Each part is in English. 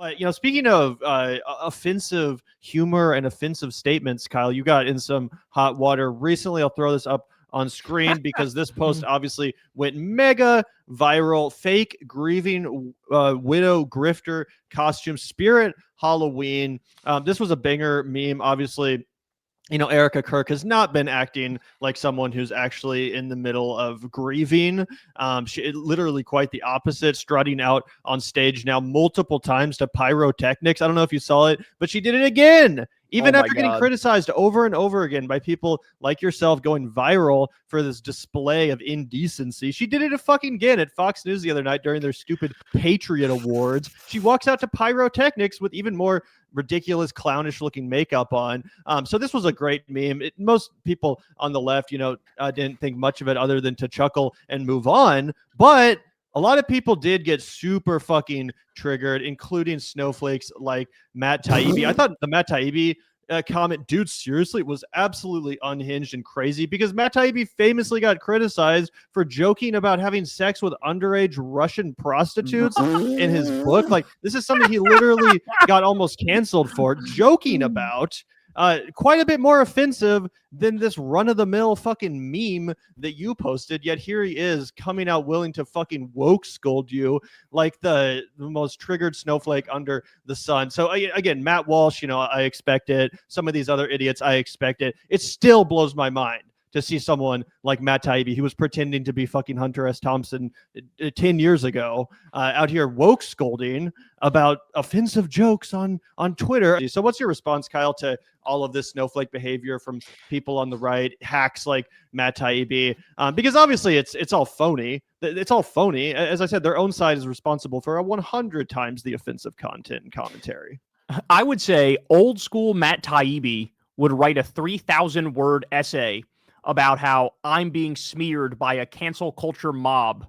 But, speaking of offensive humor and offensive statements, Kyle, you got in some hot water recently. I'll throw this up on screen because this post obviously went mega viral. Fake grieving widow grifter costume, Spirit Halloween. This was a banger meme, obviously. Erika Kirk has not been acting like someone who's actually in the middle of grieving. She literally quite the opposite, strutting out on stage now multiple times to pyrotechnics. I don't know if you saw it, but she did it again. Even after getting criticized over and over again by people like yourself going viral for this display of indecency, she did it again at Fox News the other night during their stupid Patriot Awards. She walks out to pyrotechnics with even more ridiculous, clownish-looking makeup on. So this was a great meme. Most people on the left, didn't think much of it other than to chuckle and move on. But a lot of people did get super fucking triggered, including snowflakes like Matt Taibbi. I thought the Matt Taibbi comment, dude, seriously, was absolutely unhinged and crazy because Matt Taibbi famously got criticized for joking about having sex with underage Russian prostitutes in his book. Like, this is something he literally got almost canceled for, joking about. Quite a bit more offensive than this run-of-the-mill fucking meme that you posted, yet here he is coming out willing to fucking woke scold you like the most triggered snowflake under the sun. So again, Matt Walsh, I expect it. Some of these other idiots, I expect it. It still blows my mind to see someone like Matt Taibbi, who was pretending to be fucking Hunter S. Thompson 10 years ago, out here woke scolding about offensive jokes on Twitter. So what's your response, Kyle, to all of this snowflake behavior from people on the right, hacks like Matt Taibbi? Because obviously it's all phony. It's all phony. As I said, their own side is responsible for 100 times the offensive content and commentary. I would say old school Matt Taibbi would write a 3,000-word essay about how I'm being smeared by a cancel culture mob.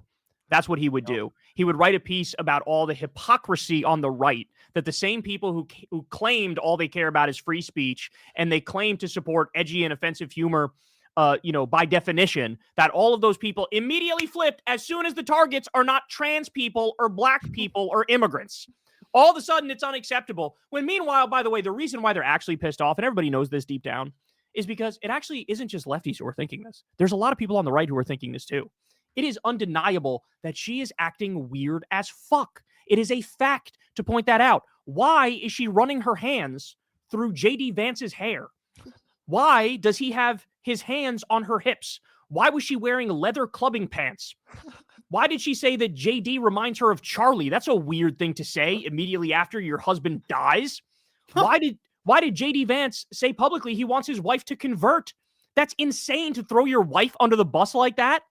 That's what he would do. He would write a piece about all the hypocrisy on the right, that the same people who claimed all they care about is free speech and they claim to support edgy and offensive humor, by definition, that all of those people immediately flipped as soon as the targets are not trans people or black people or immigrants. All of a sudden, it's unacceptable. When meanwhile, by the way, the reason why they're actually pissed off, and everybody knows this deep down, is because it actually isn't just lefties who are thinking this. There's a lot of people on the right who are thinking this too. It is undeniable that she is acting weird as fuck. It is a fact to point that out. Why is she running her hands through J.D. Vance's hair? Why does he have his hands on her hips? Why was she wearing leather clubbing pants? Why did she say that J.D. reminds her of Charlie? That's a weird thing to say immediately after your husband dies. Why did J.D. Vance say publicly he wants his wife to convert? That's insane to throw your wife under the bus like that.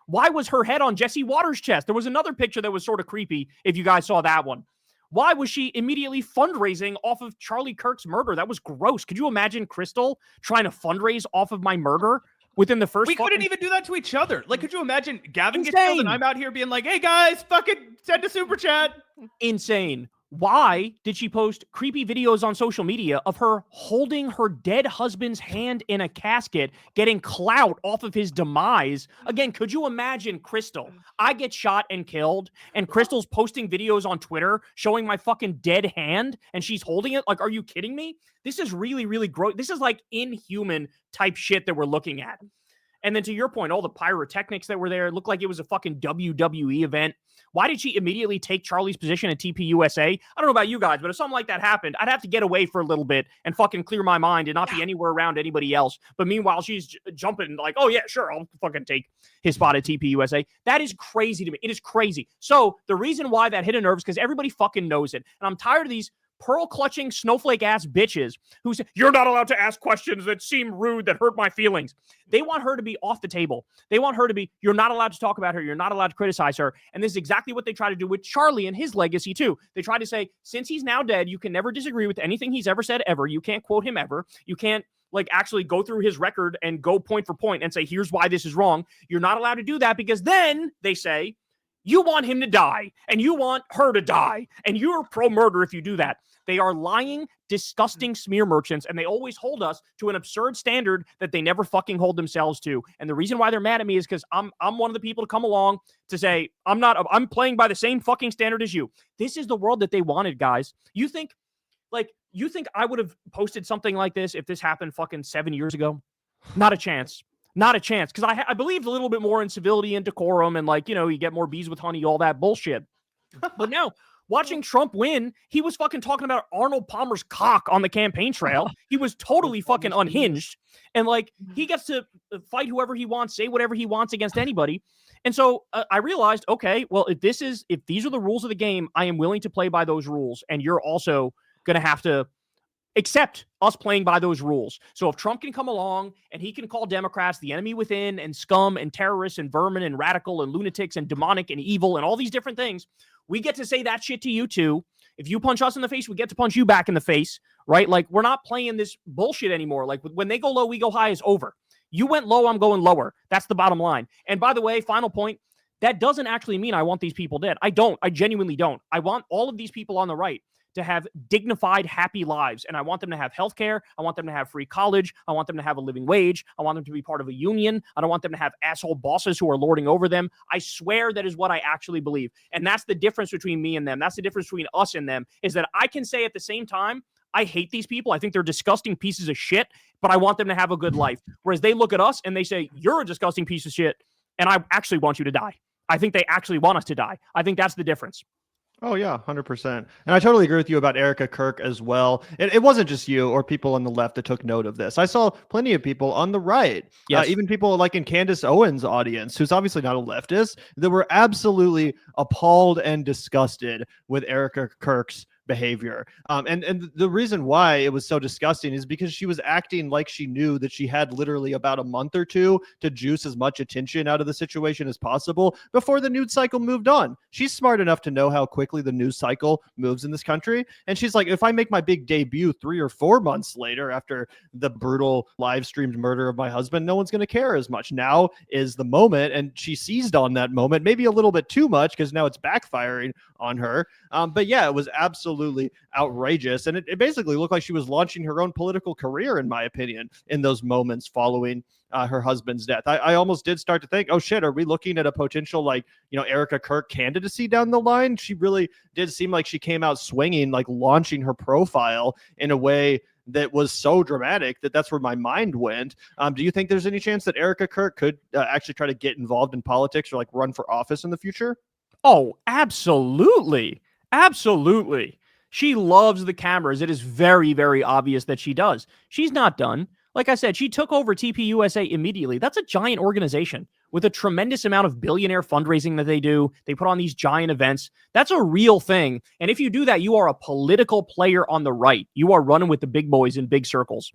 Why was her head on Jesse Waters' chest? There was another picture that was sort of creepy, if you guys saw that one. Why was she immediately fundraising off of Charlie Kirk's murder? That was gross. Could you imagine Crystal trying to fundraise off of my murder within the first... We couldn't even do that to each other. Like, could you imagine Gavin gets killed and I'm out here being like, hey guys, fucking send a super chat. Insane. Why did she post creepy videos on social media of her holding her dead husband's hand in a casket, getting clout off of his demise? Again, could you imagine Crystal? I get shot and killed, and Crystal's posting videos on Twitter showing my fucking dead hand, and she's holding it? Like, are you kidding me? This is really, really gross. This is like inhuman type shit that we're looking at. And then to your point, all the pyrotechnics that were there, it looked like it was a fucking WWE event. Why did she immediately take Charlie's position at TPUSA? I don't know about you guys, but if something like that happened, I'd have to get away for a little bit and fucking clear my mind and not be anywhere around anybody else. But meanwhile, she's jumping like, oh yeah, sure, I'll fucking take his spot at TPUSA. That is crazy to me. It is crazy. So the reason why that hit a nerve is because everybody fucking knows it. And I'm tired of these pearl-clutching, snowflake-ass bitches who say, you're not allowed to ask questions that seem rude, that hurt my feelings. They want her to be off the table. They want her to be, you're not allowed to talk about her. You're not allowed to criticize her. And this is exactly what they try to do with Charlie and his legacy, too. They try to say, since he's now dead, you can never disagree with anything he's ever said, ever. You can't quote him ever. You can't, actually go through his record and go point for point and say, here's why this is wrong. You're not allowed to do that because then, they say, You want him to die, and you want her to die, and you're pro-murder if you do that. They are lying, disgusting smear merchants, and they always hold us to an absurd standard that they never fucking hold themselves to. And the reason why they're mad at me is because I'm one of the people to come along to say, I'm playing by the same fucking standard as you. This is the world that they wanted, guys. You think I would have posted something like this if this happened fucking 7 years ago? Not a chance. Not a chance. Because I believed a little bit more in civility and decorum and, like, you know, you get more bees with honey, all that bullshit. But now, watching Trump win, he was fucking talking about Arnold Palmer's cock on the campaign trail. He was totally fucking unhinged. And, like, he gets to fight whoever he wants, say whatever he wants against anybody. And so I realized, okay, well, if these are the rules of the game, I am willing to play by those rules. And you're also going to have to accept us playing by those rules. So if Trump can come along and he can call Democrats the enemy within and scum and terrorists and vermin and radical and lunatics and demonic and evil and all these different things, we get to say that shit to you too. If you punch us in the face, we get to punch you back in the face, right? Like, we're not playing this bullshit anymore. Like, when they go low, we go high is over. You went low, I'm going lower. That's the bottom line. And by the way, final point, that doesn't actually mean I want these people dead. I don't. I genuinely don't. I want all of these people on the right to have dignified, happy lives. And I want them to have health care. I want them to have free college. I want them to have a living wage. I want them to be part of a union. I don't want them to have asshole bosses who are lording over them. I swear that is what I actually believe. And that's the difference between me and them. That's the difference between us and them, is that I can say at the same time, I hate these people. I think they're disgusting pieces of shit, but I want them to have a good life. Whereas they look at us and they say, you're a disgusting piece of shit, and I actually want you to die. I think they actually want us to die. I think that's the difference. Oh, yeah, 100%. And I totally agree with you about Erika Kirk as well. It wasn't just you or people on the left that took note of this. I saw plenty of people on the right, yes. Even people like in Candace Owens' audience, who's obviously not a leftist, that were absolutely appalled and disgusted with Erika Kirk's behavior. And the reason why it was so disgusting is because she was acting like she knew that she had literally about a month or two to juice as much attention out of the situation as possible before the news cycle moved on. She's smart enough to know how quickly the news cycle moves in this country. And she's like, if I make my big debut 3 or 4 months later after the brutal live streamed murder of my husband, no one's going to care as much. Now is the moment. And she seized on that moment, maybe a little bit too much because now it's backfiring on her. But yeah, it was absolutely outrageous. And it basically looked like she was launching her own political career, in my opinion, in those moments following her husband's death. I almost did start to think, oh shit, are we looking at a potential, like, you know, Erika Kirk candidacy down the line? She really did seem like she came out swinging, like launching her profile in a way that was so dramatic that's where my mind went. Do you think there's any chance that Erika Kirk could actually try to get involved in politics or like run for office in the future? Oh, absolutely. Absolutely. She loves the cameras. It is very, very obvious that she does. She's not done. Like I said, she took over TPUSA immediately. That's a giant organization with a tremendous amount of billionaire fundraising that they do. They put on these giant events. That's a real thing. And if you do that, you are a political player on the right. You are running with the big boys in big circles.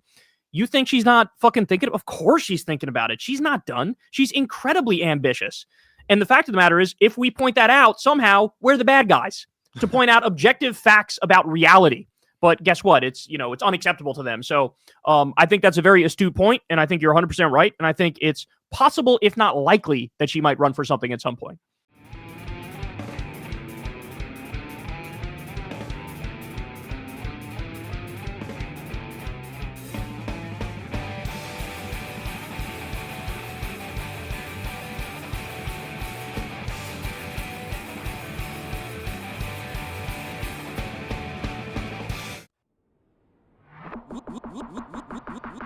You think she's not fucking thinking? Of course she's thinking about it. She's not done. She's incredibly ambitious. And the fact of the matter is, if we point that out, somehow we're the bad guys to point out objective facts about reality. But guess what? It's unacceptable to them. So I think that's a very astute point, and I think you're 100% right. And I think it's possible, if not likely, that she might run for something at some point.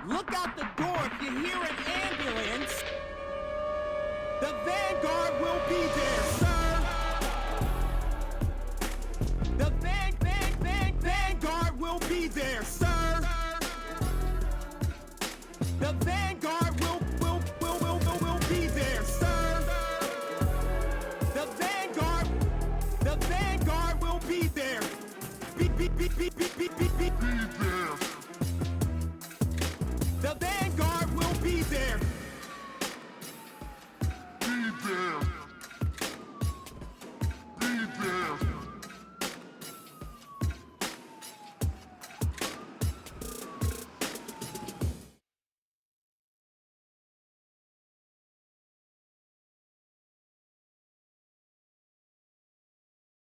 Look out the door if you hear an ambulance. The Vanguard will be there, sir. The Vanguard will be there, sir. The Vanguard will be there, sir. The Vanguard will be there. Be